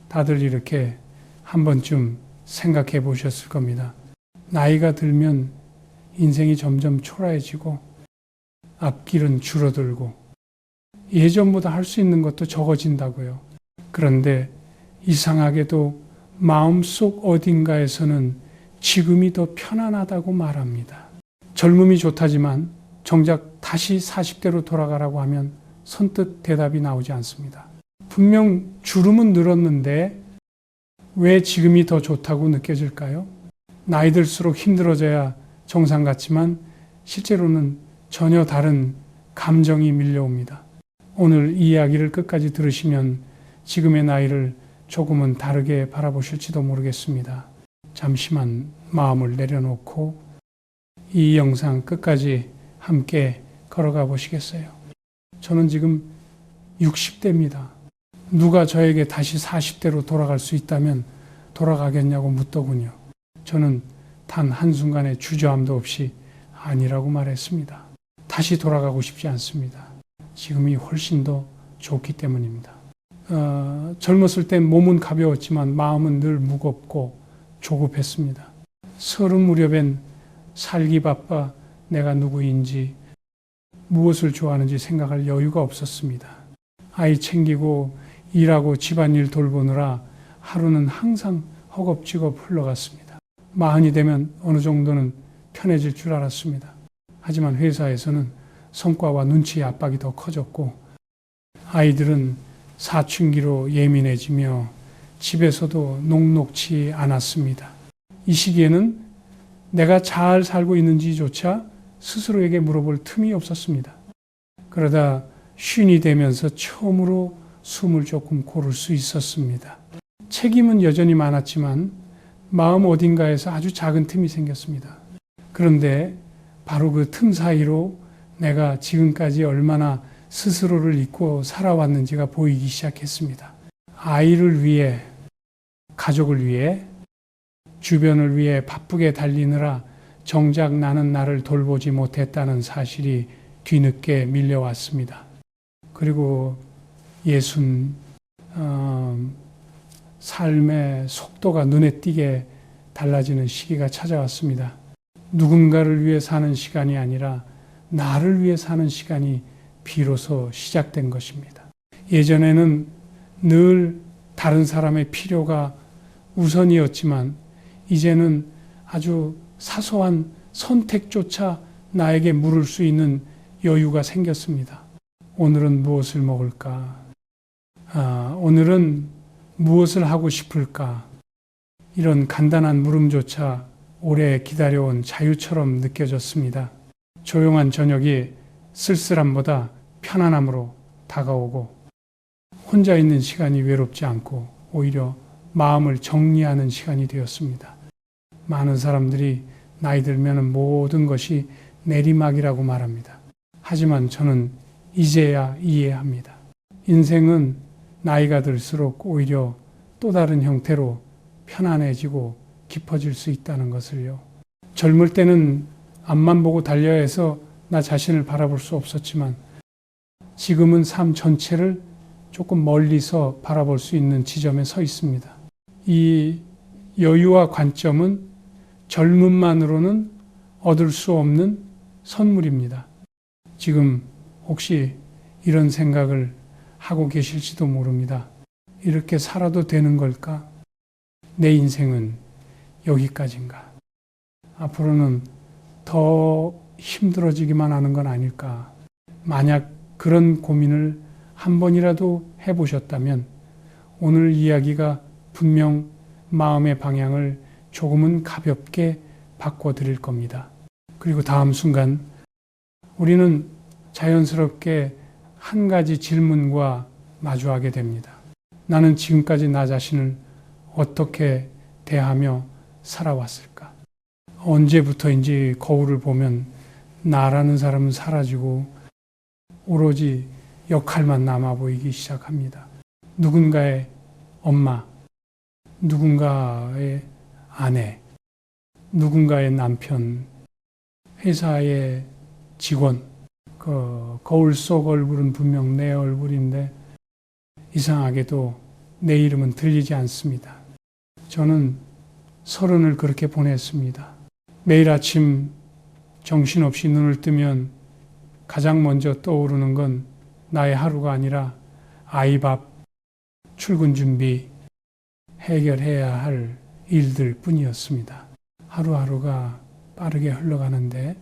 다들 이렇게 한 번쯤 생각해 보셨을 겁니다. 나이가 들면 인생이 점점 초라해지고 앞길은 줄어들고 예전보다 할 수 있는 것도 적어진다고요. 그런데 이상하게도 마음속 어딘가에서는 지금이 더 편안하다고 말합니다. 젊음이 좋다지만 정작 다시 40대로 돌아가라고 하면 선뜻 대답이 나오지 않습니다. 분명 주름은 늘었는데 왜 지금이 더 좋다고 느껴질까요? 나이 들수록 힘들어져야 정상 같지만 실제로는 전혀 다른 감정이 밀려옵니다. 오늘 이 이야기를 끝까지 들으시면 지금의 나이를 조금은 다르게 바라보실지도 모르겠습니다. 잠시만 마음을 내려놓고 이 영상 끝까지 함께 걸어가 보시겠어요? 저는 지금 60대입니다. 누가 저에게 다시 40대로 돌아갈 수 있다면 돌아가겠냐고 묻더군요. 저는 단 한순간의 주저함도 없이 아니라고 말했습니다. 다시 돌아가고 싶지 않습니다. 지금이 훨씬 더 좋기 때문입니다. 젊었을 땐 몸은 가벼웠지만 마음은 늘 무겁고 조급했습니다. 30 무렵엔 살기 바빠 내가 누구인지 무엇을 좋아하는지 생각할 여유가 없었습니다. 아이 챙기고 일하고 집안일 돌보느라 하루는 항상 허겁지겁 흘러갔습니다. 40이 되면 어느 정도는 편해질 줄 알았습니다. 하지만 회사에서는 성과와 눈치의 압박이 더 커졌고 아이들은 사춘기로 예민해지며 집에서도 녹록치 않았습니다. 이 시기에는 내가 잘 살고 있는지조차 스스로에게 물어볼 틈이 없었습니다. 그러다 쉰이 되면서 처음으로 숨을 조금 고를 수 있었습니다. 책임은 여전히 많았지만 마음 어딘가에서 아주 작은 틈이 생겼습니다. 그런데 바로 그 틈 사이로 내가 지금까지 얼마나 스스로를 잊고 살아왔는지가 보이기 시작했습니다. 아이를 위해, 가족을 위해, 주변을 위해 바쁘게 달리느라 정작 나는 나를 돌보지 못했다는 사실이 뒤늦게 밀려왔습니다. 그리고 삶의 속도가 눈에 띄게 달라지는 시기가 찾아왔습니다. 누군가를 위해 사는 시간이 아니라 나를 위해 사는 시간이 비로소 시작된 것입니다. 예전에는 늘 다른 사람의 필요가 우선이었지만 이제는 아주 사소한 선택조차 나에게 물을 수 있는 여유가 생겼습니다. 오늘은 무엇을 먹을까? 오늘은 무엇을 하고 싶을까? 이런 간단한 물음조차 오래 기다려온 자유처럼 느껴졌습니다. 조용한 저녁이 쓸쓸함보다 편안함으로 다가오고 혼자 있는 시간이 외롭지 않고 오히려 마음을 정리하는 시간이 되었습니다. 많은 사람들이 나이 들면 모든 것이 내리막이라고 말합니다. 하지만 저는 이제야 이해합니다. 인생은 나이가 들수록 오히려 또 다른 형태로 편안해지고 깊어질 수 있다는 것을요. 젊을 때는 앞만 보고 달려야 해서 나 자신을 바라볼 수 없었지만 지금은 삶 전체를 조금 멀리서 바라볼 수 있는 지점에 서 있습니다. 이 여유와 관점은 젊음만으로는 얻을 수 없는 선물입니다. 지금 혹시 이런 생각을 하고 계실지도 모릅니다. 이렇게 살아도 되는 걸까? 내 인생은 여기까지인가? 앞으로는 더 힘들어지기만 하는 건 아닐까? 만약 그런 고민을 한 번이라도 해보셨다면 오늘 이야기가 분명 마음의 방향을 조금은 가볍게 바꿔드릴 겁니다. 그리고 다음 순간 우리는 자연스럽게 한 가지 질문과 마주하게 됩니다. 나는 지금까지 나 자신을 어떻게 대하며 살아왔을까? 언제부터인지 거울을 보면 나라는 사람은 사라지고 오로지 역할만 남아 보이기 시작합니다. 누군가의 엄마, 누군가의 아내, 누군가의 남편, 회사의 직원, 거울 속 얼굴은 분명 내 얼굴인데 이상하게도 내 이름은 들리지 않습니다. 저는 30을 그렇게 보냈습니다. 매일 아침 정신없이 눈을 뜨면 가장 먼저 떠오르는 건 나의 하루가 아니라 아이 밥, 출근 준비, 해결해야 할 일들 뿐이었습니다. 하루하루가 빠르게 흘러가는데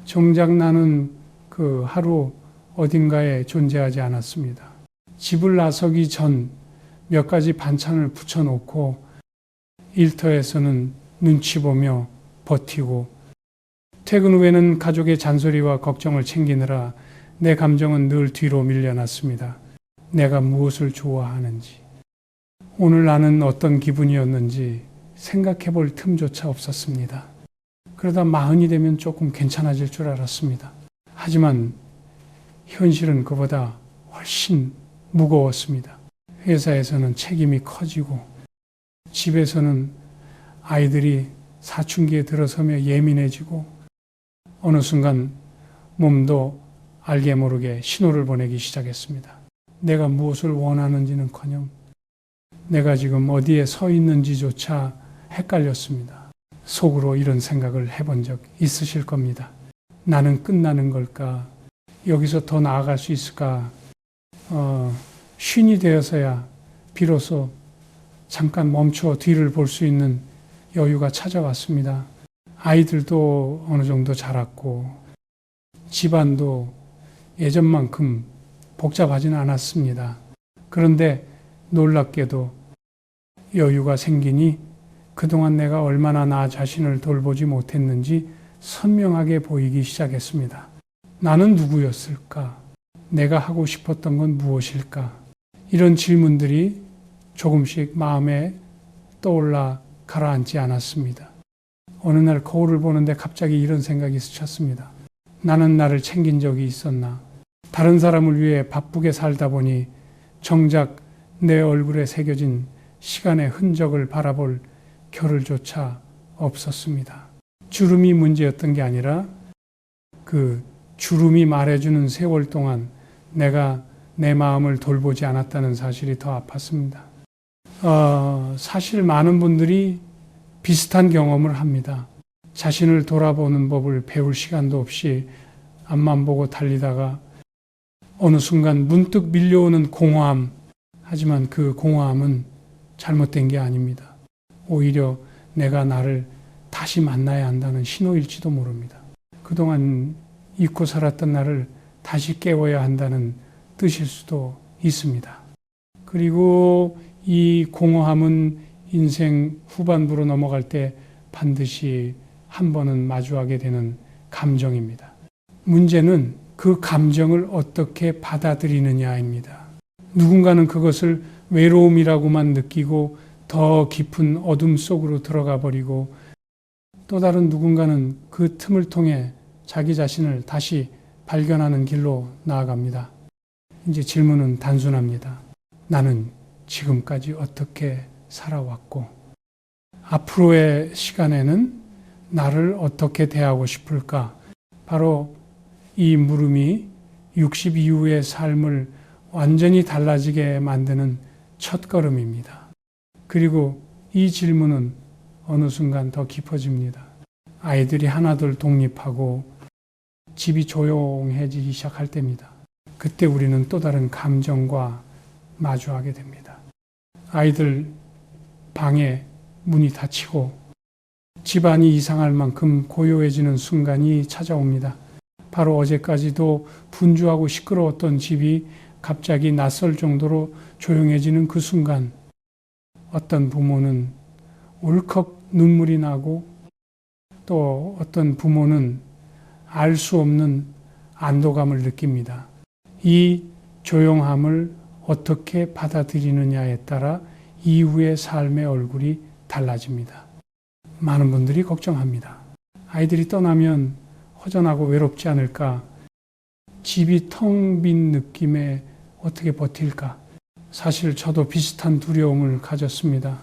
정작 나는 그 하루 어딘가에 존재하지 않았습니다. 집을 나서기 전 몇 가지 반찬을 붙여놓고 일터에서는 눈치 보며 버티고 퇴근 후에는 가족의 잔소리와 걱정을 챙기느라 내 감정은 늘 뒤로 밀려났습니다. 내가 무엇을 좋아하는지, 오늘 나는 어떤 기분이었는지 생각해 볼 틈조차 없었습니다. 그러다 40이 되면 조금 괜찮아질 줄 알았습니다. 하지만 현실은 그보다 훨씬 무거웠습니다. 회사에서는 책임이 커지고 집에서는 아이들이 사춘기에 들어서며 예민해지고 어느 순간 몸도 알게 모르게 신호를 보내기 시작했습니다. 내가 무엇을 원하는지는커녕 내가 지금 어디에 서 있는지조차 헷갈렸습니다. 속으로 이런 생각을 해본 적 있으실 겁니다. 나는 끝나는 걸까? 여기서 더 나아갈 수 있을까? 쉰이 되어서야 비로소 잠깐 멈춰 뒤를 볼 수 있는 여유가 찾아왔습니다. 아이들도 어느 정도 자랐고 집안도 예전만큼 복잡하지는 않았습니다. 그런데 놀랍게도 여유가 생기니 그동안 내가 얼마나 나 자신을 돌보지 못했는지 선명하게 보이기 시작했습니다. 나는 누구였을까? 내가 하고 싶었던 건 무엇일까? 이런 질문들이 조금씩 마음에 떠올라 가라앉지 않았습니다. 어느 날 거울을 보는데 갑자기 이런 생각이 스쳤습니다. 나는 나를 챙긴 적이 있었나? 다른 사람을 위해 바쁘게 살다 보니 정작 내 얼굴에 새겨진 시간의 흔적을 바라볼 겨를조차 없었습니다. 주름이 문제였던 게 아니라 그 주름이 말해주는 세월 동안 내가 내 마음을 돌보지 않았다는 사실이 더 아팠습니다. 사실 많은 분들이 비슷한 경험을 합니다. 자신을 돌아보는 법을 배울 시간도 없이 앞만 보고 달리다가 어느 순간 문득 밀려오는 공허함, 하지만 그 공허함은 잘못된 게 아닙니다. 오히려 내가 나를 다시 만나야 한다는 신호일지도 모릅니다. 그동안 잊고 살았던 나를 다시 깨워야 한다는 뜻일 수도 있습니다. 그리고 이 공허함은 인생 후반부로 넘어갈 때 반드시 한 번은 마주하게 되는 감정입니다. 문제는 그 감정을 어떻게 받아들이느냐입니다. 누군가는 그것을 외로움이라고만 느끼고 더 깊은 어둠 속으로 들어가 버리고 또 다른 누군가는 그 틈을 통해 자기 자신을 다시 발견하는 길로 나아갑니다. 이제 질문은 단순합니다. 나는 지금까지 어떻게 살아왔고 앞으로의 시간에는 나를 어떻게 대하고 싶을까? 바로 이 물음이 60 이후의 삶을 완전히 달라지게 만드는 첫걸음입니다. 그리고 이 질문은 어느 순간 더 깊어집니다. 아이들이 하나둘 독립하고 집이 조용해지기 시작할 때입니다. 그때 우리는 또 다른 감정과 마주하게 됩니다. 아이들 방에 문이 닫히고 집안이 이상할 만큼 고요해지는 순간이 찾아옵니다. 바로 어제까지도 분주하고 시끄러웠던 집이 갑자기 낯설 정도로 조용해지는 그 순간 어떤 부모는 울컥 눈물이 나고 또 어떤 부모는 알 수 없는 안도감을 느낍니다. 이 조용함을 어떻게 받아들이느냐에 따라 이후의 삶의 얼굴이 달라집니다. 많은 분들이 걱정합니다. 아이들이 떠나면 허전하고 외롭지 않을까? 집이 텅 빈 느낌에 어떻게 버틸까? 사실 저도 비슷한 두려움을 가졌습니다.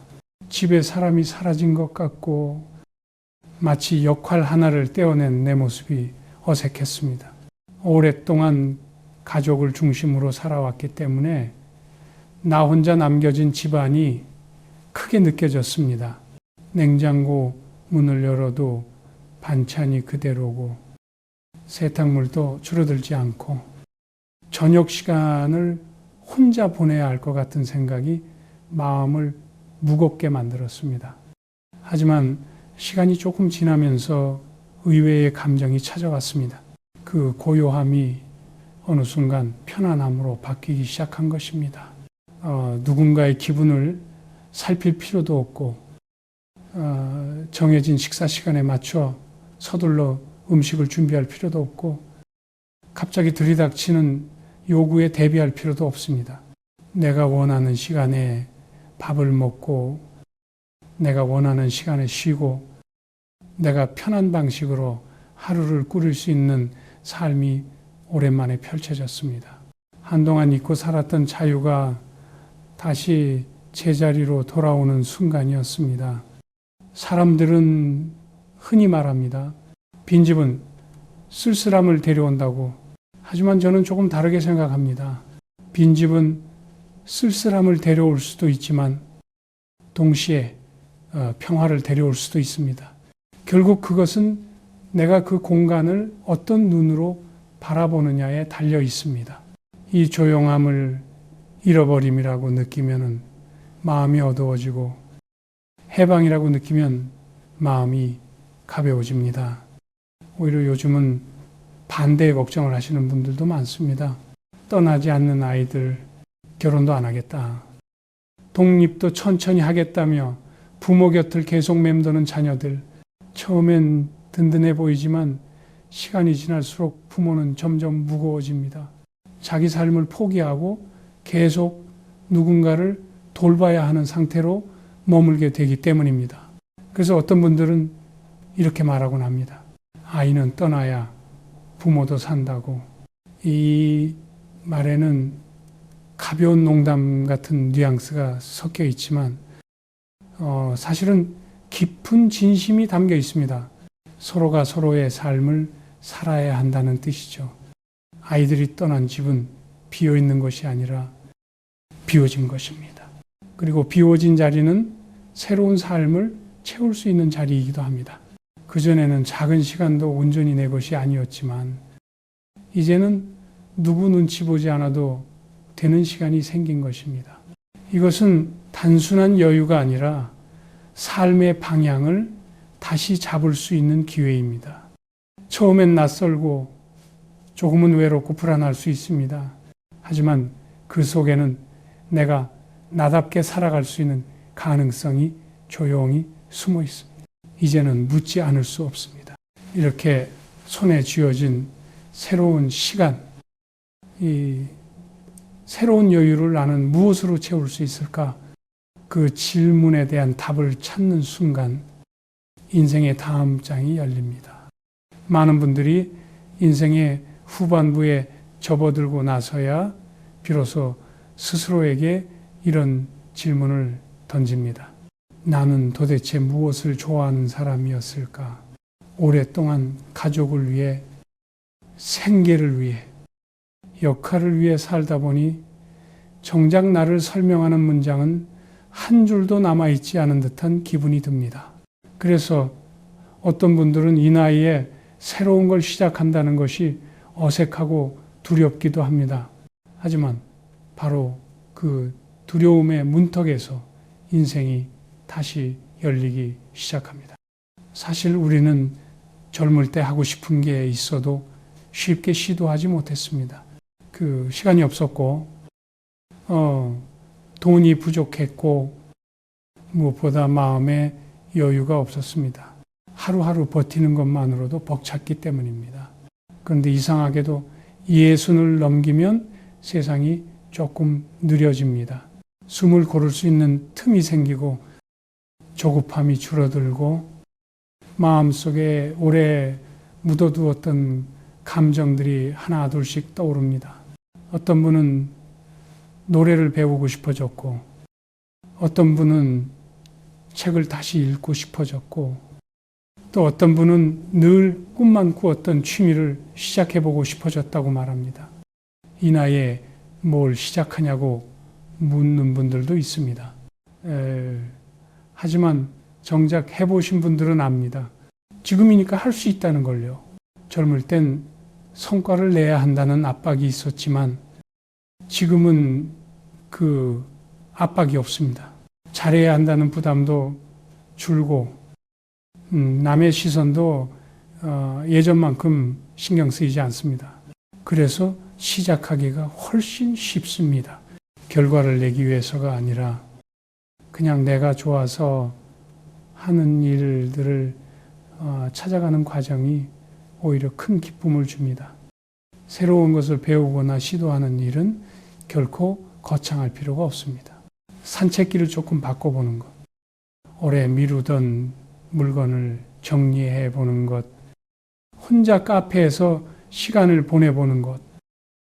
집에 사람이 사라진 것 같고 마치 역할 하나를 떼어낸 내 모습이 어색했습니다. 오랫동안 가족을 중심으로 살아왔기 때문에 나 혼자 남겨진 집안이 크게 느껴졌습니다. 냉장고 문을 열어도 반찬이 그대로고 세탁물도 줄어들지 않고 저녁 시간을 혼자 보내야 할 것 같은 생각이 마음을 무겁게 만들었습니다. 하지만 시간이 조금 지나면서 의외의 감정이 찾아왔습니다. 그 고요함이 어느 순간 편안함으로 바뀌기 시작한 것입니다. 누군가의 기분을 살필 필요도 없고 정해진 식사 시간에 맞춰 서둘러 음식을 준비할 필요도 없고 갑자기 들이닥치는 요구에 대비할 필요도 없습니다. 내가 원하는 시간에 밥을 먹고 내가 원하는 시간에 쉬고 내가 편한 방식으로 하루를 꾸릴 수 있는 삶이 오랜만에 펼쳐졌습니다. 한동안 잊고 살았던 자유가 다시 제자리로 돌아오는 순간이었습니다. 사람들은 흔히 말합니다. 빈집은 쓸쓸함을 데려온다고. 하지만 저는 조금 다르게 생각합니다. 빈집은 쓸쓸함을 데려올 수도 있지만 동시에 평화를 데려올 수도 있습니다. 결국 그것은 내가 그 공간을 어떤 눈으로 바라보느냐에 달려 있습니다. 이 조용함을 잃어버림이라고 느끼면 마음이 어두워지고 해방이라고 느끼면 마음이 가벼워집니다. 오히려 요즘은 반대의 걱정을 하시는 분들도 많습니다. 떠나지 않는 아이들, 결혼도 안 하겠다. 독립도 천천히 하겠다며 부모 곁을 계속 맴도는 자녀들. 처음엔 든든해 보이지만 시간이 지날수록 부모는 점점 무거워집니다. 자기 삶을 포기하고 계속 누군가를 돌봐야 하는 상태로 머물게 되기 때문입니다. 그래서 어떤 분들은 이렇게 말하곤 합니다. 아이는 떠나야 부모도 산다고. 이 말에는 가벼운 농담 같은 뉘앙스가 섞여 있지만 사실은 깊은 진심이 담겨 있습니다. 서로가 서로의 삶을 살아야 한다는 뜻이죠. 아이들이 떠난 집은 비어있는 것이 아니라 비워진 것입니다. 그리고 비워진 자리는 새로운 삶을 채울 수 있는 자리이기도 합니다. 그전에는 작은 시간도 온전히 내 것이 아니었지만 이제는 누구 눈치 보지 않아도 되는 시간이 생긴 것입니다. 이것은 단순한 여유가 아니라 삶의 방향을 다시 잡을 수 있는 기회입니다. 처음엔 낯설고 조금은 외롭고 불안할 수 있습니다. 하지만 그 속에는 내가 나답게 살아갈 수 있는 가능성이 조용히 숨어 있습니다. 이제는 묻지 않을 수 없습니다. 이렇게 손에 쥐어진 새로운 시간, 이 새로운 여유를 나는 무엇으로 채울 수 있을까? 그 질문에 대한 답을 찾는 순간 인생의 다음 장이 열립니다. 많은 분들이 인생의 후반부에 접어들고 나서야 비로소 스스로에게 이런 질문을 던집니다. 나는 도대체 무엇을 좋아하는 사람이었을까? 오랫동안 가족을 위해, 생계를 위해, 역할을 위해 살다 보니 정작 나를 설명하는 문장은 한 줄도 남아있지 않은 듯한 기분이 듭니다. 그래서 어떤 분들은 이 나이에 새로운 걸 시작한다는 것이 어색하고 두렵기도 합니다. 하지만 바로 그 두려움의 문턱에서 인생이 다시 열리기 시작합니다. 사실 우리는 젊을 때 하고 싶은 게 있어도 쉽게 시도하지 못했습니다. 그 시간이 없었고, 돈이 부족했고, 무엇보다 마음에 여유가 없었습니다. 하루하루 버티는 것만으로도 벅찼기 때문입니다. 그런데 이상하게도 예순을 넘기면 세상이 조금 느려집니다. 숨을 고를 수 있는 틈이 생기고 조급함이 줄어들고 마음속에 오래 묻어두었던 감정들이 하나 둘씩 떠오릅니다. 어떤 분은 노래를 배우고 싶어졌고 어떤 분은 책을 다시 읽고 싶어졌고 또 어떤 분은 늘 꿈만 꾸었던 취미를 시작해보고 싶어졌다고 말합니다. 이 나이에 뭘 시작하냐고 묻는 분들도 있습니다. 하지만 정작 해보신 분들은 압니다. 지금이니까 할 수 있다는 걸요. 젊을 땐 성과를 내야 한다는 압박이 있었지만 지금은 그 압박이 없습니다. 잘해야 한다는 부담도 줄고 남의 시선도 예전만큼 신경 쓰이지 않습니다. 그래서 시작하기가 훨씬 쉽습니다. 결과를 내기 위해서가 아니라 그냥 내가 좋아서 하는 일들을 찾아가는 과정이 오히려 큰 기쁨을 줍니다. 새로운 것을 배우거나 시도하는 일은 결코 거창할 필요가 없습니다. 산책길을 조금 바꿔보는 것, 오래 미루던 물건을 정리해 보는 것, 혼자 카페에서 시간을 보내보는 것,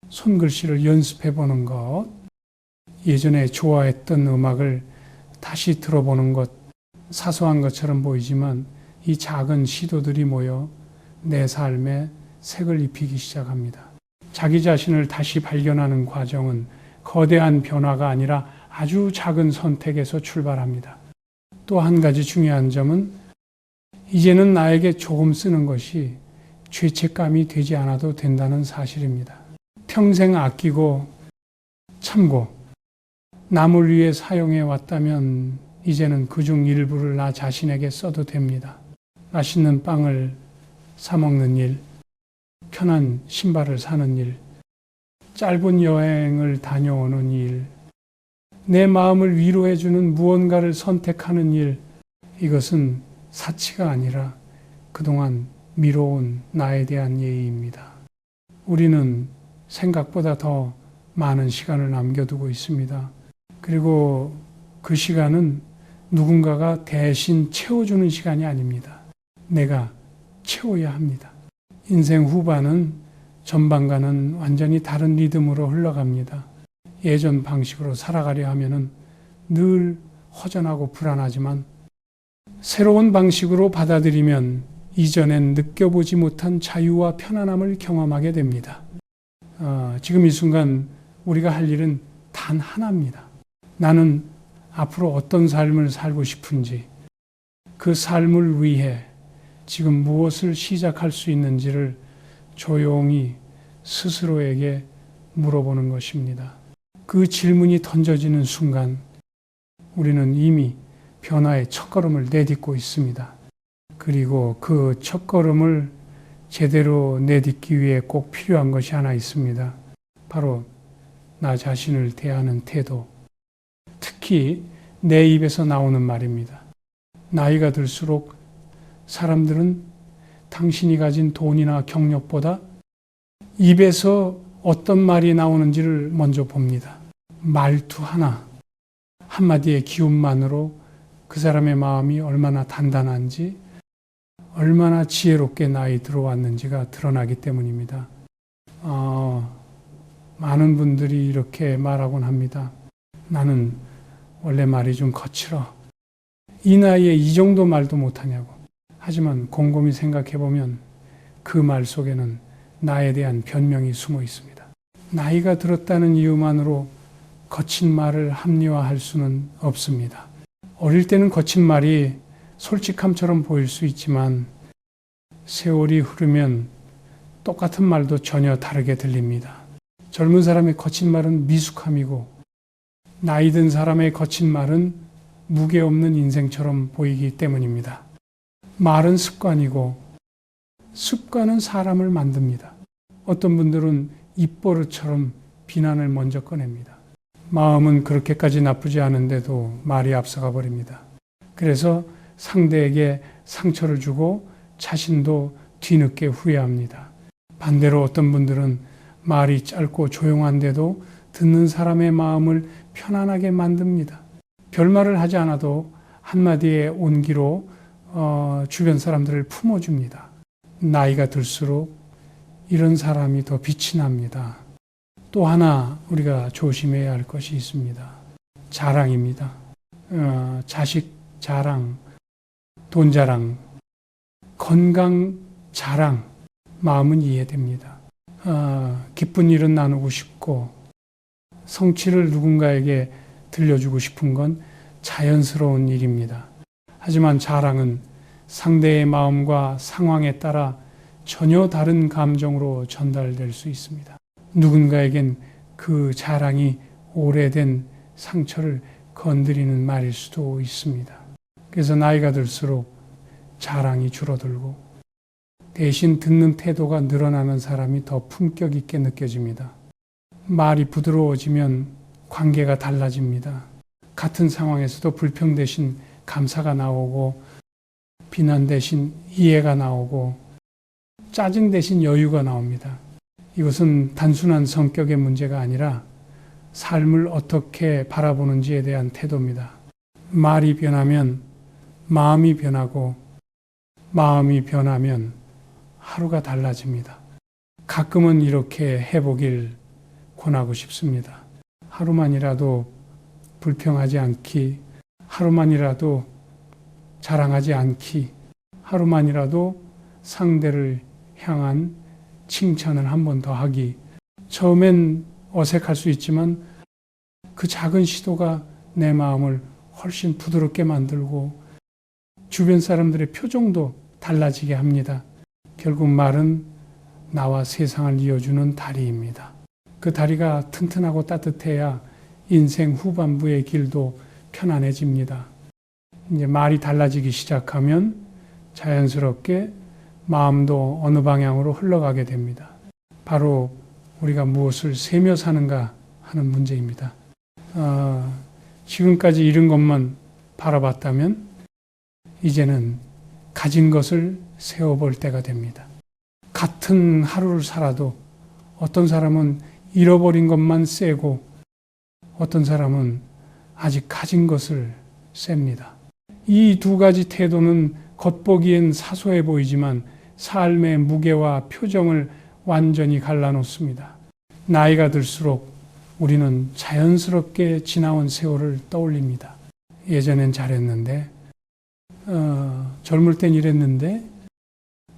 손글씨를 연습해 보는 것, 예전에 좋아했던 음악을 다시 들어보는 것, 사소한 것처럼 보이지만 이 작은 시도들이 모여 내 삶에 색을 입히기 시작합니다. 자기 자신을 다시 발견하는 과정은 거대한 변화가 아니라 아주 작은 선택에서 출발합니다. 또 한 가지 중요한 점은 이제는 나에게 조금 쓰는 것이 죄책감이 되지 않아도 된다는 사실입니다. 평생 아끼고 참고 남을 위해 사용해 왔다면 이제는 그중 일부를 나 자신에게 써도 됩니다. 맛있는 빵을 사 먹는 일, 편한 신발을 사는 일, 짧은 여행을 다녀오는 일, 내 마음을 위로해주는 무언가를 선택하는 일, 이것은 사치가 아니라 그동안 미뤄온 나에 대한 예의입니다. 우리는 생각보다 더 많은 시간을 남겨두고 있습니다. 그리고 그 시간은 누군가가 대신 채워주는 시간이 아닙니다. 내가 채워야 합니다. 인생 후반은 전반과는 완전히 다른 리듬으로 흘러갑니다. 예전 방식으로 살아가려 하면은 늘 허전하고 불안하지만 새로운 방식으로 받아들이면 이전엔 느껴보지 못한 자유와 편안함을 경험하게 됩니다. 지금 이 순간 우리가 할 일은 단 하나입니다. 나는 앞으로 어떤 삶을 살고 싶은지, 그 삶을 위해 지금 무엇을 시작할 수 있는지를 조용히 스스로에게 물어보는 것입니다. 그 질문이 던져지는 순간 우리는 이미 변화의 첫걸음을 내딛고 있습니다. 그리고 그 첫걸음을 제대로 내딛기 위해 꼭 필요한 것이 하나 있습니다. 바로 나 자신을 대하는 태도. 특히 내 입에서 나오는 말입니다. 나이가 들수록 사람들은 당신이 가진 돈이나 경력보다 입에서 어떤 말이 나오는지를 먼저 봅니다. 말투 하나, 한마디의 기운만으로 그 사람의 마음이 얼마나 단단한지, 얼마나 지혜롭게 나이 들어왔는지가 드러나기 때문입니다. 많은 분들이 이렇게 말하곤 합니다. 나는 원래 말이 좀 거칠어. 이 나이에 이 정도 말도 못하냐고. 하지만 곰곰이 생각해보면 그 말 속에는 나에 대한 변명이 숨어 있습니다. 나이가 들었다는 이유만으로 거친 말을 합리화할 수는 없습니다. 어릴 때는 거친 말이 솔직함처럼 보일 수 있지만 세월이 흐르면 똑같은 말도 전혀 다르게 들립니다. 젊은 사람의 거친 말은 미숙함이고 나이 든 사람의 거친 말은 무게 없는 인생처럼 보이기 때문입니다. 말은 습관이고 습관은 사람을 만듭니다. 어떤 분들은 입버릇처럼 비난을 먼저 꺼냅니다. 마음은 그렇게까지 나쁘지 않은데도 말이 앞서가 버립니다. 그래서 상대에게 상처를 주고 자신도 뒤늦게 후회합니다. 반대로 어떤 분들은 말이 짧고 조용한데도 듣는 사람의 마음을 편안하게 만듭니다. 별말을 하지 않아도 한마디의 온기로 주변 사람들을 품어줍니다. 나이가 들수록 이런 사람이 더 빛이 납니다. 또 하나 우리가 조심해야 할 것이 있습니다. 자랑입니다. 자식 자랑, 돈 자랑, 건강 자랑, 마음은 이해됩니다. 기쁜 일은 나누고 싶고 성취를 누군가에게 들려주고 싶은 건 자연스러운 일입니다. 하지만 자랑은 상대의 마음과 상황에 따라 전혀 다른 감정으로 전달될 수 있습니다. 누군가에겐 그 자랑이 오래된 상처를 건드리는 말일 수도 있습니다. 그래서 나이가 들수록 자랑이 줄어들고 대신 듣는 태도가 늘어나는 사람이 더 품격 있게 느껴집니다. 말이 부드러워지면 관계가 달라집니다. 같은 상황에서도 불평 대신 감사가 나오고 비난 대신 이해가 나오고 짜증 대신 여유가 나옵니다. 이것은 단순한 성격의 문제가 아니라 삶을 어떻게 바라보는지에 대한 태도입니다. 말이 변하면 마음이 변하고 마음이 변하면 하루가 달라집니다. 가끔은 이렇게 해보길 권하고 싶습니다. 하루만이라도 불평하지 않기, 하루만이라도 자랑하지 않기, 하루만이라도 상대를 향한 칭찬을 한 번 더 하기. 처음엔 어색할 수 있지만 그 작은 시도가 내 마음을 훨씬 부드럽게 만들고 주변 사람들의 표정도 달라지게 합니다. 결국 말은 나와 세상을 이어주는 다리입니다. 그 다리가 튼튼하고 따뜻해야 인생 후반부의 길도 편안해집니다. 이제 말이 달라지기 시작하면 자연스럽게 마음도 어느 방향으로 흘러가게 됩니다. 바로 우리가 무엇을 세며 사는가 하는 문제입니다. 지금까지 잃은 것만 바라봤다면 이제는 가진 것을 세워볼 때가 됩니다. 같은 하루를 살아도 어떤 사람은 잃어버린 것만 세고 어떤 사람은 아직 가진 것을 셉니다. 이 두 가지 태도는 겉보기엔 사소해 보이지만 삶의 무게와 표정을 완전히 갈라놓습니다. 나이가 들수록 우리는 자연스럽게 지나온 세월을 떠올립니다. 예전엔 잘했는데, 젊을 땐 이랬는데,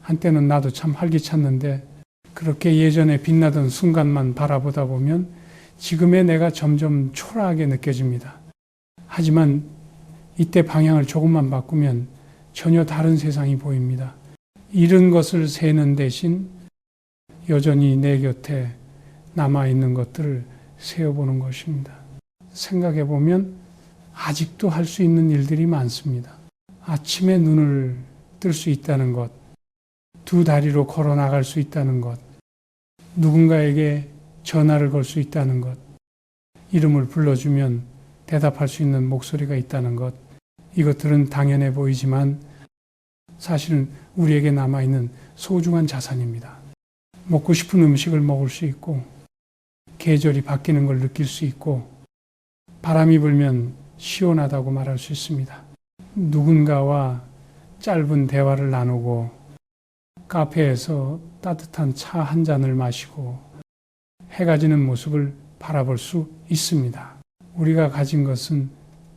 한때는 나도 참 활기찼는데, 그렇게 예전에 빛나던 순간만 바라보다 보면 지금의 내가 점점 초라하게 느껴집니다. 하지만 이때 방향을 조금만 바꾸면 전혀 다른 세상이 보입니다. 잃은 것을 세는 대신 여전히 내 곁에 남아있는 것들을 세어보는 것입니다. 생각해보면 아직도 할 수 있는 일들이 많습니다. 아침에 눈을 뜰 수 있다는 것, 두 다리로 걸어 나갈 수 있다는 것, 누군가에게 전화를 걸 수 있다는 것, 이름을 불러주면 대답할 수 있는 목소리가 있다는 것, 이것들은 당연해 보이지만 사실은 우리에게 남아있는 소중한 자산입니다. 먹고 싶은 음식을 먹을 수 있고 계절이 바뀌는 걸 느낄 수 있고 바람이 불면 시원하다고 말할 수 있습니다. 누군가와 짧은 대화를 나누고 카페에서 따뜻한 차 한 잔을 마시고 해가 지는 모습을 바라볼 수 있습니다. 우리가 가진 것은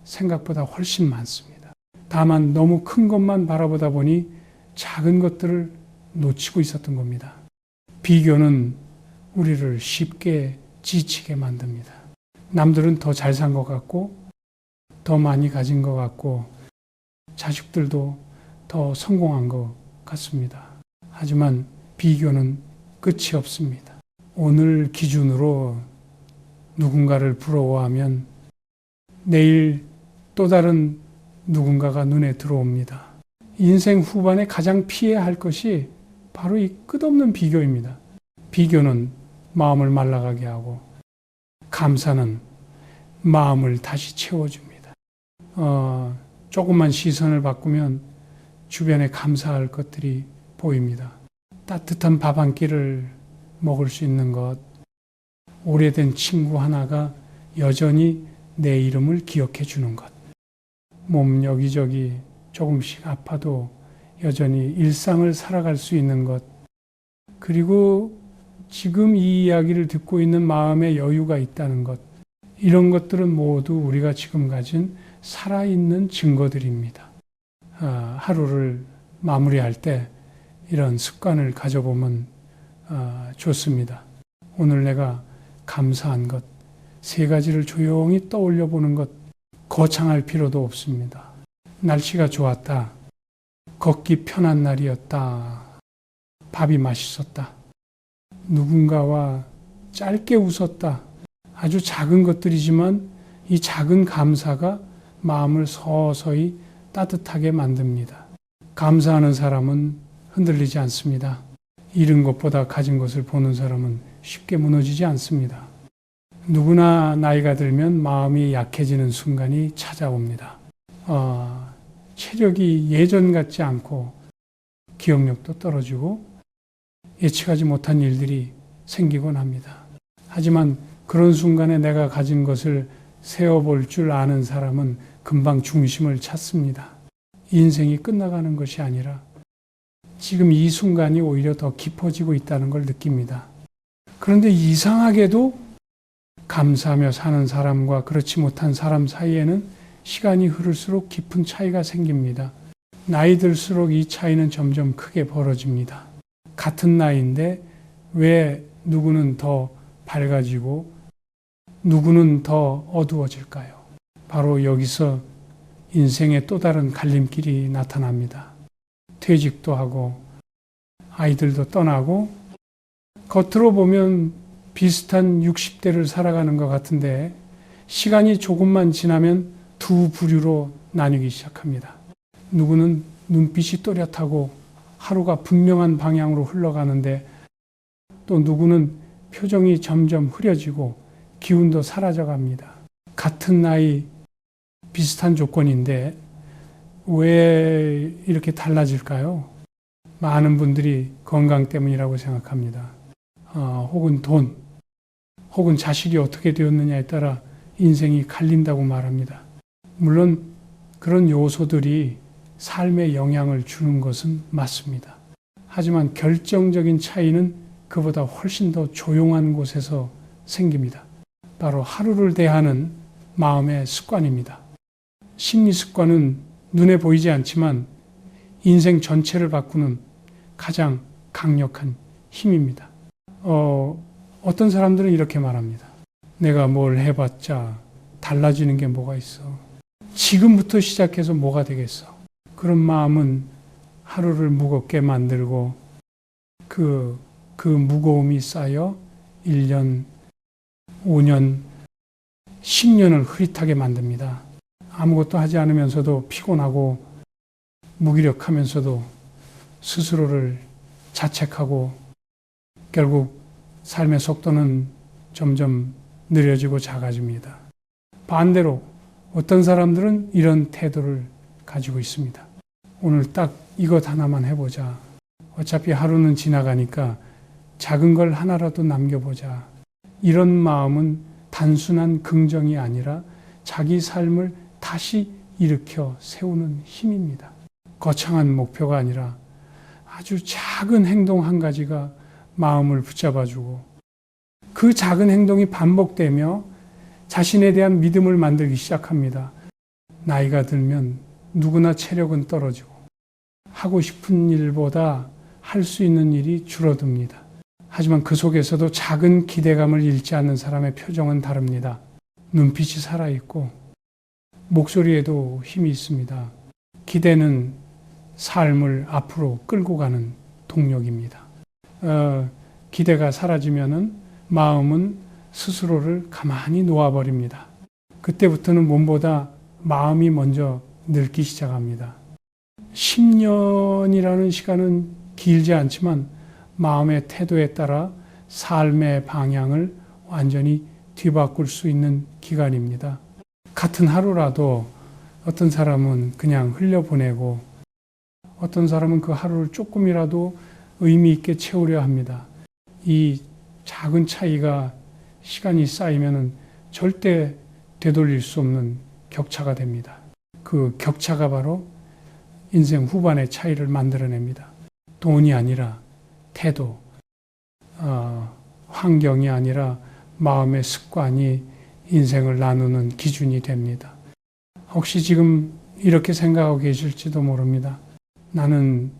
생각보다 훨씬 많습니다. 다만 너무 큰 것만 바라보다 보니 작은 것들을 놓치고 있었던 겁니다. 비교는 우리를 쉽게 지치게 만듭니다. 남들은 더 잘 산 것 같고 더 많이 가진 것 같고 자식들도 더 성공한 것 같습니다. 하지만 비교는 끝이 없습니다. 오늘 기준으로 누군가를 부러워하면 내일 또 다른 누군가가 눈에 들어옵니다. 인생 후반에 가장 피해야 할 것이 바로 이 끝없는 비교입니다. 비교는 마음을 말라가게 하고 감사는 마음을 다시 채워줍니다. 조금만 시선을 바꾸면 주변에 감사할 것들이 보입니다. 따뜻한 밥 한 끼를 먹을 수 있는 것, 오래된 친구 하나가 여전히 내 이름을 기억해 주는 것, 몸 여기저기 조금씩 아파도 여전히 일상을 살아갈 수 있는 것, 그리고 지금 이 이야기를 듣고 있는 마음의 여유가 있다는 것, 이런 것들은 모두 우리가 지금 가진 살아있는 증거들입니다. 하루를 마무리할 때 이런 습관을 가져보면 좋습니다. 오늘 내가 감사한 것, 세 가지를 조용히 떠올려 보는 것, 거창할 필요도 없습니다. 날씨가 좋았다. 걷기 편한 날이었다. 밥이 맛있었다. 누군가와 짧게 웃었다. 아주 작은 것들이지만 이 작은 감사가 마음을 서서히 따뜻하게 만듭니다. 감사하는 사람은 흔들리지 않습니다. 잃은 것보다 가진 것을 보는 사람은 쉽게 무너지지 않습니다. 누구나 나이가 들면 마음이 약해지는 순간이 찾아옵니다. 체력이 예전 같지 않고 기억력도 떨어지고 예측하지 못한 일들이 생기곤 합니다. 하지만 그런 순간에 내가 가진 것을 세어볼 줄 아는 사람은 금방 중심을 찾습니다. 인생이 끝나가는 것이 아니라 지금 이 순간이 오히려 더 깊어지고 있다는 걸 느낍니다. 그런데 이상하게도 감사하며 사는 사람과 그렇지 못한 사람 사이에는 시간이 흐를수록 깊은 차이가 생깁니다. 나이 들수록 이 차이는 점점 크게 벌어집니다. 같은 나이인데 왜 누구는 더 밝아지고 누구는 더 어두워질까요? 바로 여기서 인생의 또 다른 갈림길이 나타납니다. 퇴직도 하고 아이들도 떠나고 겉으로 보면 비슷한 60대를 살아가는 것 같은데 시간이 조금만 지나면 두 부류로 나뉘기 시작합니다. 누구는 눈빛이 또렷하고 하루가 분명한 방향으로 흘러가는데 또 누구는 표정이 점점 흐려지고 기운도 사라져 갑니다. 같은 나이 비슷한 조건인데 왜 이렇게 달라질까요? 많은 분들이 건강 때문이라고 생각합니다. 혹은 돈, 혹은 자식이 어떻게 되었느냐에 따라 인생이 갈린다고 말합니다. 물론 그런 요소들이 삶에 영향을 주는 것은 맞습니다. 하지만 결정적인 차이는 그보다 훨씬 더 조용한 곳에서 생깁니다. 바로 하루를 대하는 마음의 습관입니다. 심리 습관은 눈에 보이지 않지만 인생 전체를 바꾸는 가장 강력한 힘입니다. 어떤 사람들은 이렇게 말합니다. 내가 뭘 해봤자 달라지는 게 뭐가 있어. 지금부터 시작해서 뭐가 되겠어. 그런 마음은 하루를 무겁게 만들고 그 무거움이 쌓여 1년, 5년, 10년을 흐릿하게 만듭니다. 아무것도 하지 않으면서도 피곤하고 무기력하면서도 스스로를 자책하고 결국 삶의 속도는 점점 느려지고 작아집니다. 반대로 어떤 사람들은 이런 태도를 가지고 있습니다. 오늘 딱 이것 하나만 해보자. 어차피 하루는 지나가니까 작은 걸 하나라도 남겨보자. 이런 마음은 단순한 긍정이 아니라 자기 삶을 다시 일으켜 세우는 힘입니다. 거창한 목표가 아니라 아주 작은 행동 한 가지가 마음을 붙잡아주고 그 작은 행동이 반복되며 자신에 대한 믿음을 만들기 시작합니다. 나이가 들면 누구나 체력은 떨어지고 하고 싶은 일보다 할 수 있는 일이 줄어듭니다. 하지만 그 속에서도 작은 기대감을 잃지 않는 사람의 표정은 다릅니다. 눈빛이 살아있고 목소리에도 힘이 있습니다. 기대는 삶을 앞으로 끌고 가는 동력입니다. 기대가 사라지면은 마음은 스스로를 가만히 놓아버립니다. 그때부터는 몸보다 마음이 먼저 늙기 시작합니다. 10년이라는 시간은 길지 않지만 마음의 태도에 따라 삶의 방향을 완전히 뒤바꿀 수 있는 기간입니다. 같은 하루라도 어떤 사람은 그냥 흘려보내고 어떤 사람은 그 하루를 조금이라도 의미 있게 채우려 합니다. 이 작은 차이가 시간이 쌓이면 절대 되돌릴 수 없는 격차가 됩니다. 그 격차가 바로 인생 후반의 차이를 만들어냅니다. 돈이 아니라 태도, 환경이 아니라 마음의 습관이 인생을 나누는 기준이 됩니다. 혹시 지금 이렇게 생각하고 계실지도 모릅니다. 나는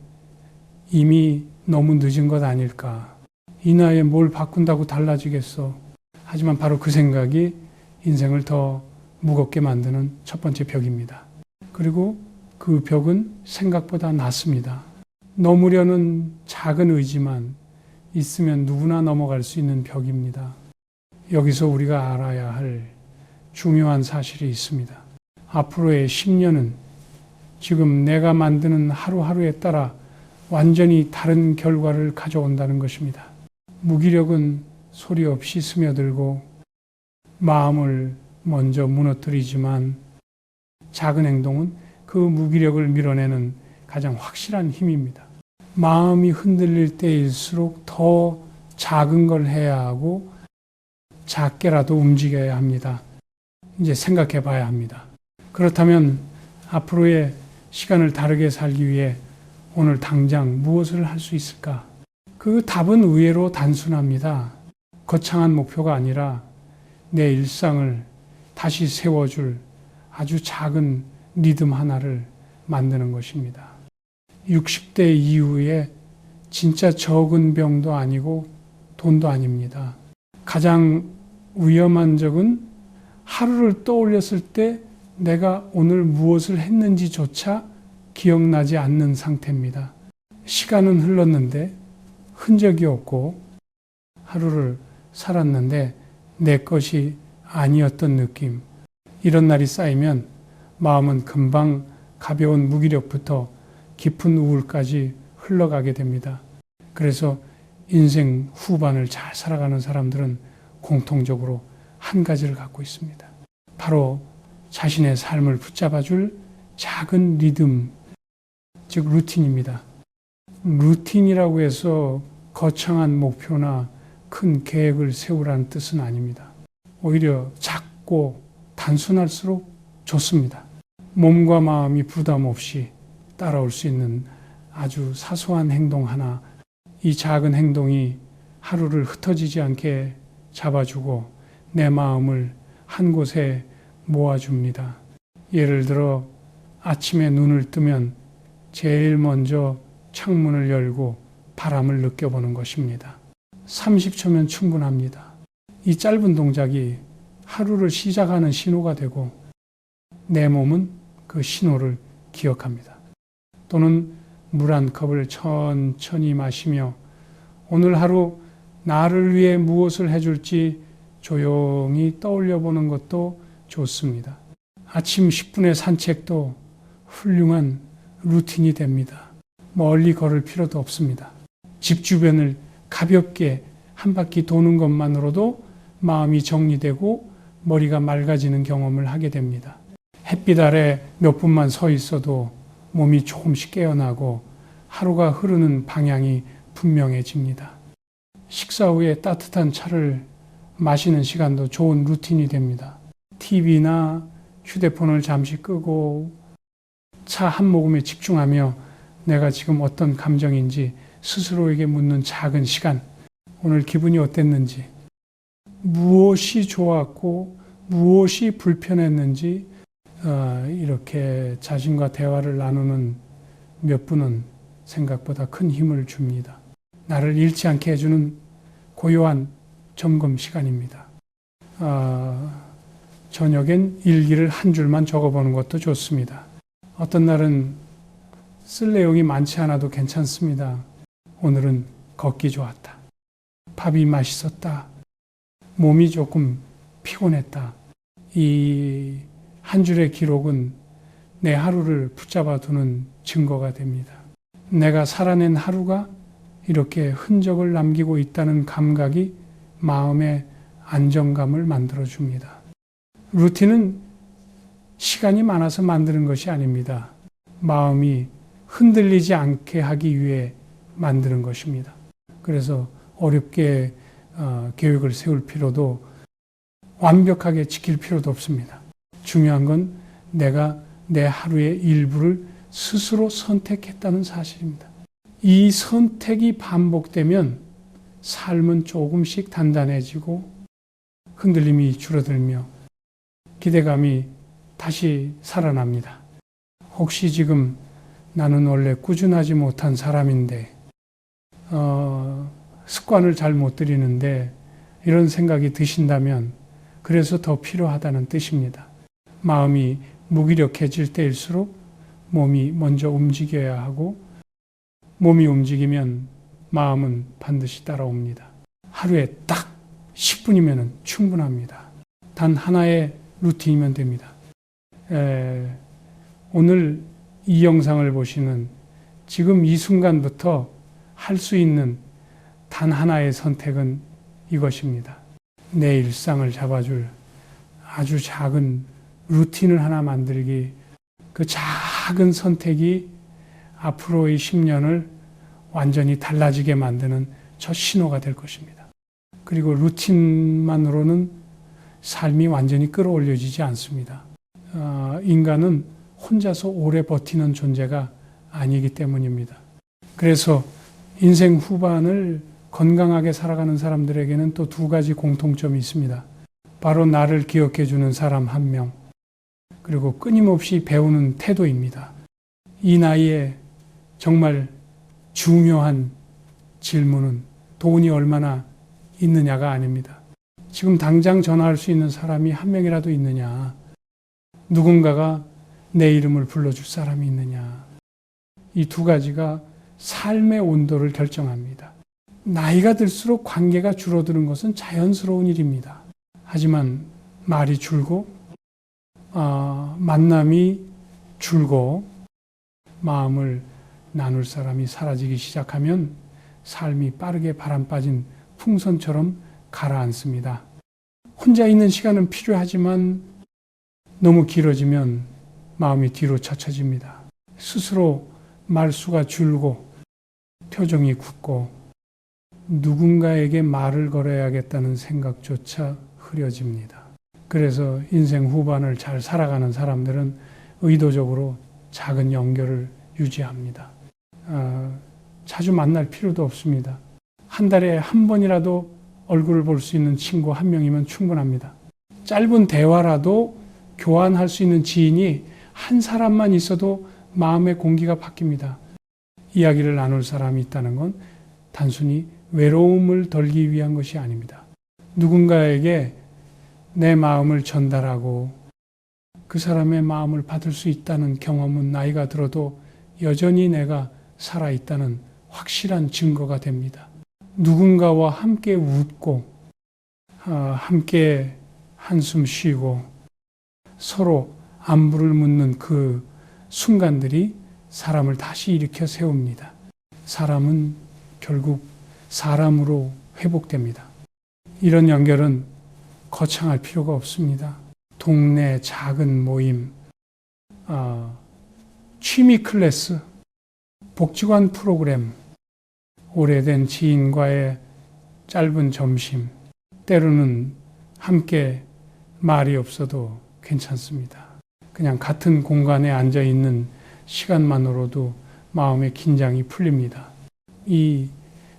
이미 너무 늦은 것 아닐까. 이 나이에 뭘 바꾼다고 달라지겠어. 하지만 바로 그 생각이 인생을 더 무겁게 만드는 첫 번째 벽입니다. 그리고 그 벽은 생각보다 낮습니다. 넘으려는 작은 의지만 있으면 누구나 넘어갈 수 있는 벽입니다. 여기서 우리가 알아야 할 중요한 사실이 있습니다. 앞으로의 10년은 지금 내가 만드는 하루하루에 따라 완전히 다른 결과를 가져온다는 것입니다. 무기력은 소리 없이 스며들고 마음을 먼저 무너뜨리지만 작은 행동은 그 무기력을 밀어내는 가장 확실한 힘입니다. 마음이 흔들릴 때일수록 더 작은 걸 해야 하고 작게라도 움직여야 합니다. 이제 생각해 봐야 합니다. 그렇다면 앞으로의 시간을 다르게 살기 위해 오늘 당장 무엇을 할 수 있을까? 그 답은 의외로 단순합니다. 거창한 목표가 아니라 내 일상을 다시 세워줄 아주 작은 리듬 하나를 만드는 것입니다. 60대 이후에 진짜 적은 병도 아니고 돈도 아닙니다. 가장 위험한 적은 하루를 떠올렸을 때 내가 오늘 무엇을 했는지조차 기억나지 않는 상태입니다. 시간은 흘렀는데 흔적이 없고 하루를 살았는데 내 것이 아니었던 느낌. 이런 날이 쌓이면 마음은 금방 가벼운 무기력부터 깊은 우울까지 흘러가게 됩니다. 그래서 인생 후반을 잘 살아가는 사람들은 공통적으로 한 가지를 갖고 있습니다. 바로 자신의 삶을 붙잡아줄 작은 리듬, 즉 루틴입니다. 루틴이라고 해서 거창한 목표나 큰 계획을 세우라는 뜻은 아닙니다. 오히려 작고 단순할수록 좋습니다. 몸과 마음이 부담 없이 따라올 수 있는 아주 사소한 행동 하나, 이 작은 행동이 하루를 흩어지지 않게 잡아주고 내 마음을 한 곳에 모아줍니다. 예를 들어 아침에 눈을 뜨면 제일 먼저 창문을 열고 바람을 느껴보는 것입니다. 30초면 충분합니다. 이 짧은 동작이 하루를 시작하는 신호가 되고 내 몸은 그 신호를 기억합니다. 또는 물 한 컵을 천천히 마시며 오늘 하루 나를 위해 무엇을 해줄지 조용히 떠올려 보는 것도 좋습니다. 아침 10분의 산책도 훌륭한 루틴이 됩니다. 멀리 걸을 필요도 없습니다. 집 주변을 가볍게 한 바퀴 도는 것만으로도 마음이 정리되고 머리가 맑아지는 경험을 하게 됩니다. 햇빛 아래 몇 분만 서 있어도 몸이 조금씩 깨어나고 하루가 흐르는 방향이 분명해집니다. 식사 후에 따뜻한 차를 마시는 시간도 좋은 루틴이 됩니다. TV나 휴대폰을 잠시 끄고 차 한 모금에 집중하며 내가 지금 어떤 감정인지 스스로에게 묻는 작은 시간, 오늘 기분이 어땠는지, 무엇이 좋았고 무엇이 불편했는지 이렇게 자신과 대화를 나누는 몇 분은 생각보다 큰 힘을 줍니다. 나를 잃지 않게 해주는 고요한 점검 시간입니다. 저녁엔 일기를 한 줄만 적어보는 것도 좋습니다. 어떤 날은 쓸 내용이 많지 않아도 괜찮습니다. 오늘은 걷기 좋았다. 밥이 맛있었다. 몸이 조금 피곤했다. 이 한 줄의 기록은 내 하루를 붙잡아 두는 증거가 됩니다. 내가 살아낸 하루가 이렇게 흔적을 남기고 있다는 감각이 마음의 안정감을 만들어줍니다. 루틴은 시간이 많아서 만드는 것이 아닙니다. 마음이 흔들리지 않게 하기 위해 만드는 것입니다. 그래서 어렵게 계획을 세울 필요도 완벽하게 지킬 필요도 없습니다. 중요한 건 내가 내 하루의 일부를 스스로 선택했다는 사실입니다. 이 선택이 반복되면 삶은 조금씩 단단해지고 흔들림이 줄어들며 기대감이 다시 살아납니다. 혹시 지금 나는 원래 꾸준하지 못한 사람인데 습관을 잘 못 들이는데 이런 생각이 드신다면 그래서 더 필요하다는 뜻입니다. 마음이 무기력해질 때일수록 몸이 먼저 움직여야 하고 몸이 움직이면 마음은 반드시 따라옵니다. 하루에 딱 10분이면 충분합니다. 단 하나의 루틴이면 됩니다. 오늘 이 영상을 보시는 지금 이 순간부터 할 수 있는 단 하나의 선택은 이것입니다. 내 일상을 잡아줄 아주 작은 루틴을 하나 만들기, 그 작은 선택이 앞으로의 10년을 완전히 달라지게 만드는 첫 신호가 될 것입니다. 그리고 루틴만으로는 삶이 완전히 끌어올려지지 않습니다. 인간은 혼자서 오래 버티는 존재가 아니기 때문입니다. 그래서 인생 후반을 건강하게 살아가는 사람들에게는 또 두 가지 공통점이 있습니다. 바로 나를 기억해 주는 사람 한 명, 그리고 끊임없이 배우는 태도입니다. 이 나이에 정말 중요한 질문은 돈이 얼마나 있느냐가 아닙니다. 지금 당장 전화할 수 있는 사람이 한 명이라도 있느냐, 누군가가 내 이름을 불러줄 사람이 있느냐, 이 두 가지가 삶의 온도를 결정합니다. 나이가 들수록 관계가 줄어드는 것은 자연스러운 일입니다. 하지만 말이 줄고 만남이 줄고 마음을 나눌 사람이 사라지기 시작하면 삶이 빠르게 바람 빠진 풍선처럼 가라앉습니다. 혼자 있는 시간은 필요하지만 너무 길어지면 마음이 뒤로 처쳐집니다. 스스로 말수가 줄고 표정이 굳고 누군가에게 말을 걸어야겠다는 생각조차 흐려집니다. 그래서 인생 후반을 잘 살아가는 사람들은 의도적으로 작은 연결을 유지합니다. 자주 만날 필요도 없습니다. 한 달에 한 번이라도 얼굴을 볼 수 있는 친구 한 명이면 충분합니다. 짧은 대화라도 교환할 수 있는 지인이 한 사람만 있어도 마음의 공기가 바뀝니다. 이야기를 나눌 사람이 있다는 건 단순히 외로움을 덜기 위한 것이 아닙니다. 누군가에게 내 마음을 전달하고 그 사람의 마음을 받을 수 있다는 경험은 나이가 들어도 여전히 내가 살아있다는 확실한 증거가 됩니다. 누군가와 함께 웃고 함께 한숨 쉬고 서로 안부를 묻는 그 순간들이 사람을 다시 일으켜 세웁니다. 사람은 결국 사람으로 회복됩니다. 이런 연결은 거창할 필요가 없습니다. 동네 작은 모임, 취미 클래스, 복지관 프로그램, 오래된 지인과의 짧은 점심, 때로는 함께 말이 없어도 괜찮습니다. 그냥 같은 공간에 앉아 있는 시간만으로도 마음의 긴장이 풀립니다. 이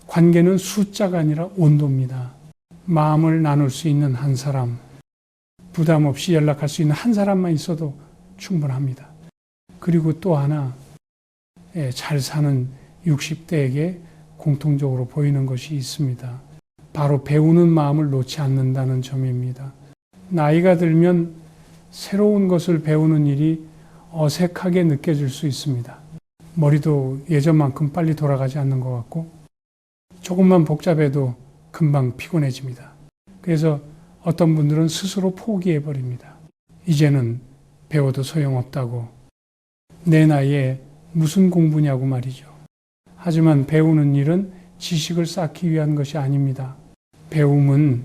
관계는 숫자가 아니라 온도입니다. 마음을 나눌 수 있는 한 사람, 부담 없이 연락할 수 있는 한 사람만 있어도 충분합니다. 그리고 또 하나, 잘 사는 60대에게 공통적으로 보이는 것이 있습니다. 바로 배우는 마음을 놓지 않는다는 점입니다. 나이가 들면 새로운 것을 배우는 일이 어색하게 느껴질 수 있습니다. 머리도 예전만큼 빨리 돌아가지 않는 것 같고 조금만 복잡해도 금방 피곤해집니다. 그래서 어떤 분들은 스스로 포기해버립니다. 이제는 배워도 소용없다고. 내 나이에 무슨 공부냐고 말이죠. 하지만 배우는 일은 지식을 쌓기 위한 것이 아닙니다. 배움은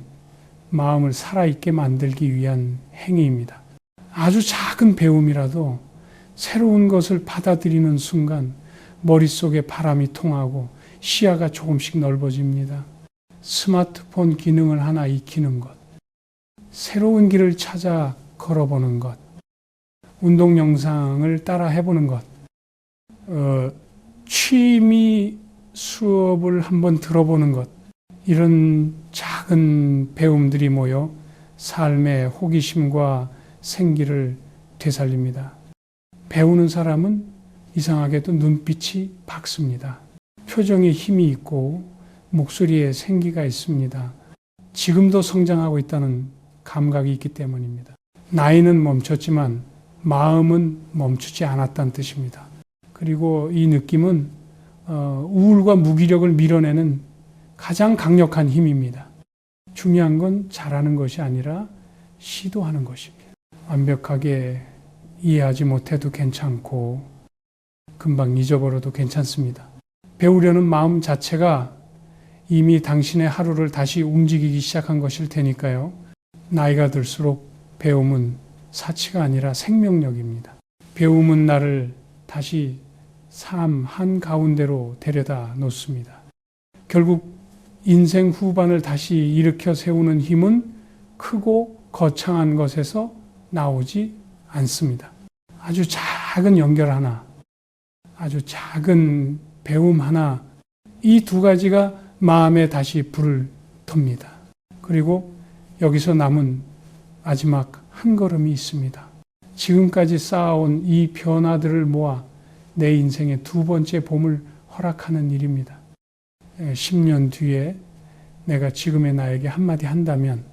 마음을 살아있게 만들기 위한 행위입니다. 아주 작은 배움이라도 새로운 것을 받아들이는 순간 머릿속에 바람이 통하고 시야가 조금씩 넓어집니다. 스마트폰 기능을 하나 익히는 것, 새로운 길을 찾아 걸어보는 것, 운동 영상을 따라 해보는 것, 취미 수업을 한번 들어보는 것, 이런 작은 배움들이 모여 삶의 호기심과 생기를 되살립니다. 배우는 사람은 이상하게도 눈빛이 밝습니다. 표정에 힘이 있고 목소리에 생기가 있습니다. 지금도 성장하고 있다는 감각이 있기 때문입니다. 나이는 멈췄지만 마음은 멈추지 않았다는 뜻입니다. 그리고 이 느낌은 우울과 무기력을 밀어내는 가장 강력한 힘입니다. 중요한 건 잘하는 것이 아니라 시도하는 것입니다. 완벽하게 이해하지 못해도 괜찮고 금방 잊어버려도 괜찮습니다. 배우려는 마음 자체가 이미 당신의 하루를 다시 움직이기 시작한 것일 테니까요. 나이가 들수록 배움은 사치가 아니라 생명력입니다. 배움은 나를 다시 삶 한가운데로 데려다 놓습니다. 결국 인생 후반을 다시 일으켜 세우는 힘은 크고 거창한 것에서 나오지 않습니다. 아주 작은 연결 하나, 아주 작은 배움 하나, 이 두 가지가 마음에 다시 불을 텁니다. 그리고 여기서 남은 마지막 한 걸음이 있습니다. 지금까지 쌓아온 이 변화들을 모아 내 인생의 두 번째 봄을 허락하는 일입니다. 10년 뒤에 내가 지금의 나에게 한마디 한다면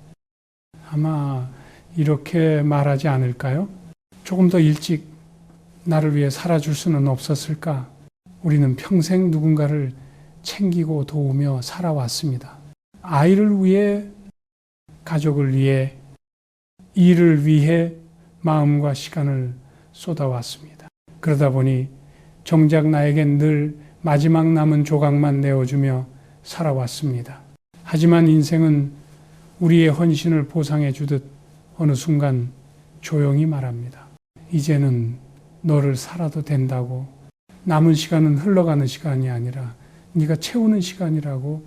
아마 이렇게 말하지 않을까요? 조금 더 일찍 나를 위해 살아줄 수는 없었을까? 우리는 평생 누군가를 챙기고 도우며 살아왔습니다. 아이를 위해, 가족을 위해, 일을 위해 마음과 시간을 쏟아왔습니다. 그러다 보니 정작 나에겐 늘 마지막 남은 조각만 내어주며 살아왔습니다. 하지만 인생은 우리의 헌신을 보상해 주듯 어느 순간 조용히 말합니다. 이제는 너를 살아도 된다고. 남은 시간은 흘러가는 시간이 아니라 네가 채우는 시간이라고.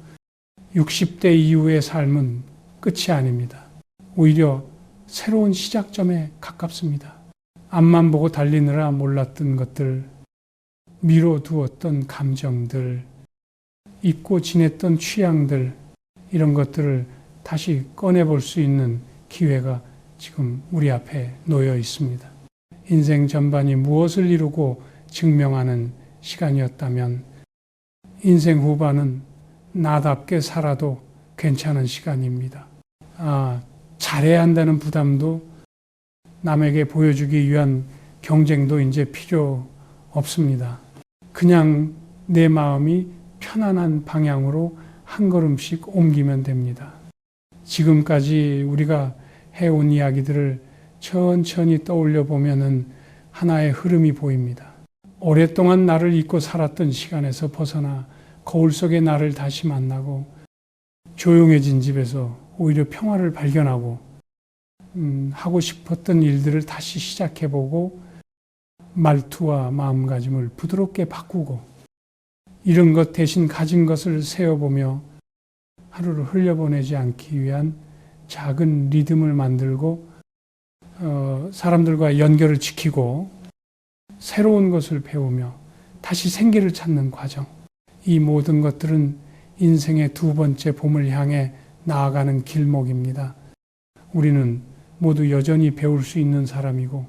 60대 이후의 삶은 끝이 아닙니다. 오히려 새로운 시작점에 가깝습니다. 앞만 보고 달리느라 몰랐던 것들, 미뤄두었던 감정들, 잊고 지냈던 취향들, 이런 것들을 다시 꺼내볼 수 있는 기회가 지금 우리 앞에 놓여 있습니다. 인생 전반이 무엇을 이루고 증명하는 시간이었다면 인생 후반은 나답게 살아도 괜찮은 시간입니다. 잘해야 한다는 부담도, 남에게 보여주기 위한 경쟁도 이제 필요 없습니다. 그냥 내 마음이 편안한 방향으로 한 걸음씩 옮기면 됩니다. 지금까지 우리가 해온 이야기들을 천천히 떠올려 보면은 하나의 흐름이 보입니다. 오랫동안 나를 잊고 살았던 시간에서 벗어나 거울 속의 나를 다시 만나고, 조용해진 집에서 오히려 평화를 발견하고, 하고 싶었던 일들을 다시 시작해보고, 말투와 마음가짐을 부드럽게 바꾸고, 이런 것 대신 가진 것을 세어보며 하루를 흘려보내지 않기 위한 작은 리듬을 만들고, 사람들과 연결을 지키고 새로운 것을 배우며 다시 생기를 찾는 과정, 이 모든 것들은 인생의 두 번째 봄을 향해 나아가는 길목입니다. 우리는 모두 여전히 배울 수 있는 사람이고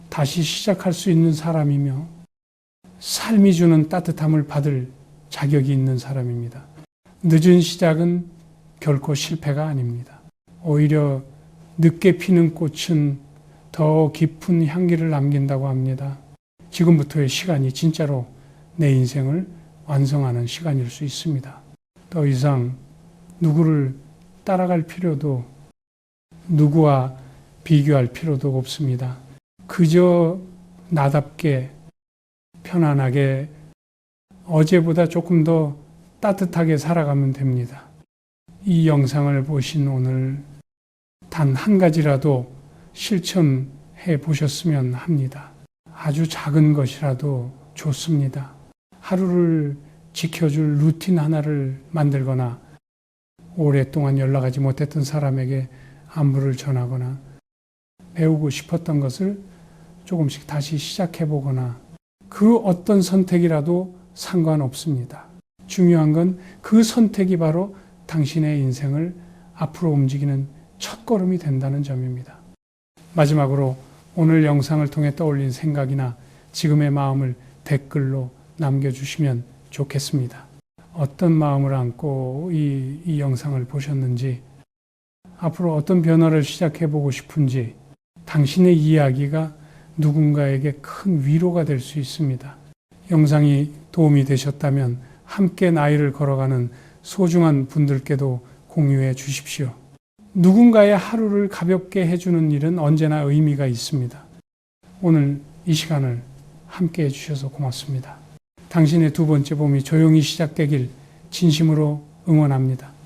다시 시작할 수 있는 사람이며 삶이 주는 따뜻함을 받을 자격이 있는 사람입니다. 늦은 시작은 결코 실패가 아닙니다. 오히려 늦게 피는 꽃은 더 깊은 향기를 남긴다고 합니다. 지금부터의 시간이 진짜로 내 인생을 완성하는 시간일 수 있습니다. 더 이상 누구를 따라갈 필요도, 누구와 비교할 필요도 없습니다. 그저 나답게 편안하게 어제보다 조금 더 따뜻하게 살아가면 됩니다. 이 영상을 보신 오늘 단 한 가지라도 실천해 보셨으면 합니다. 아주 작은 것이라도 좋습니다. 하루를 지켜줄 루틴 하나를 만들거나, 오랫동안 연락하지 못했던 사람에게 안부를 전하거나, 배우고 싶었던 것을 조금씩 다시 시작해 보거나, 그 어떤 선택이라도 상관없습니다. 중요한 건 그 선택이 바로 당신의 인생을 앞으로 움직이는 첫걸음이 된다는 점입니다. 마지막으로 오늘 영상을 통해 떠올린 생각이나 지금의 마음을 댓글로 남겨주시면 좋겠습니다. 어떤 마음을 안고 이 영상을 보셨는지, 앞으로 어떤 변화를 시작해보고 싶은지 당신의 이야기가 누군가에게 큰 위로가 될 수 있습니다. 영상이 도움이 되셨다면 함께 나이를 걸어가는 소중한 분들께도 공유해 주십시오. 누군가의 하루를 가볍게 해주는 일은 언제나 의미가 있습니다. 오늘 이 시간을 함께 해주셔서 고맙습니다. 당신의 두 번째 봄이 조용히 시작되길 진심으로 응원합니다.